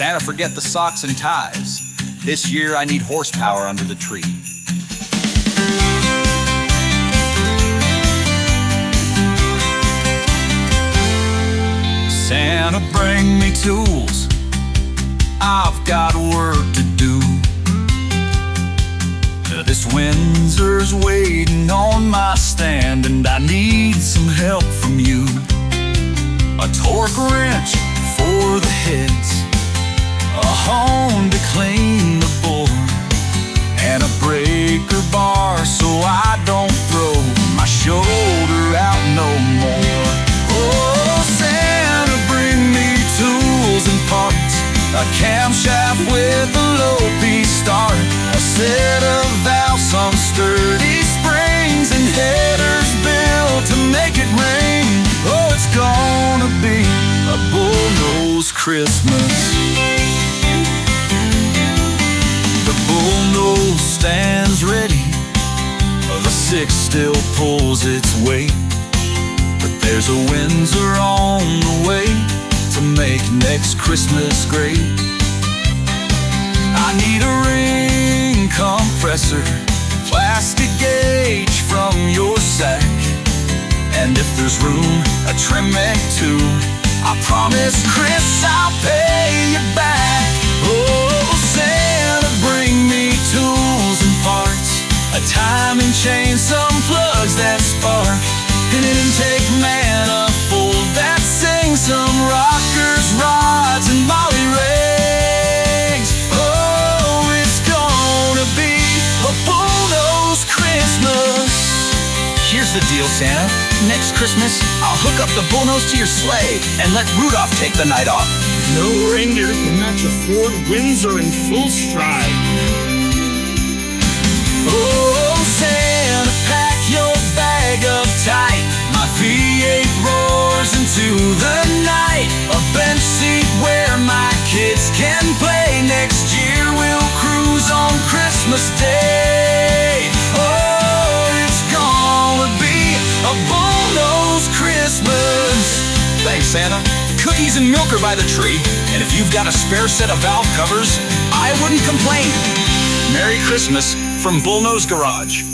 Santa, forget the socks and ties. This year I need horsepower under the tree. Santa, bring me tools. I've got work to do. This Windsor's waiting on my stand, and I need some help from you. A torque wrench for the heads, a hone to clean the board, and a breaker bar so I don't throw my shoulder out no more. Oh, Santa, bring me tools and parts, a camshaft with a low P start, a set of valves, some sturdy springs, and headers built to make it rain. Oh, it's gonna be a Bullnose Christmas. The Bullnose stands ready, the 6 still pulls its weight, but there's a Windsor on the way to make next Christmas great. I need a ring compressor, plastic gauge from your sack, and if there's room, a trim mag too. I promise, Chris, I'll pay you back. Oh, Santa, bring me tools and parts, a timing chain, some plugs that spark, and an intake manifold that sings, some rockers, rods, and molly rings. Oh, it's gonna be a Bullnose Christmas. Here's the deal, Santa. Next Christmas, I'll hook up the Bullnose to your sleigh and let Rudolph take the night off. No reindeer can match a Ford Windsor in full stride. Oh, Santa, pack your bag up tight. My V8 roars into the night. A bench seat where my kids can play. Next year we'll cruise on Christmas Day. Oh, it's gonna be a Bullnose Christmas. Thanks, Santa. Cookies and milk are by the tree, and if you've got a spare set of valve covers, I wouldn't complain. Merry Christmas from Bullnose Garage.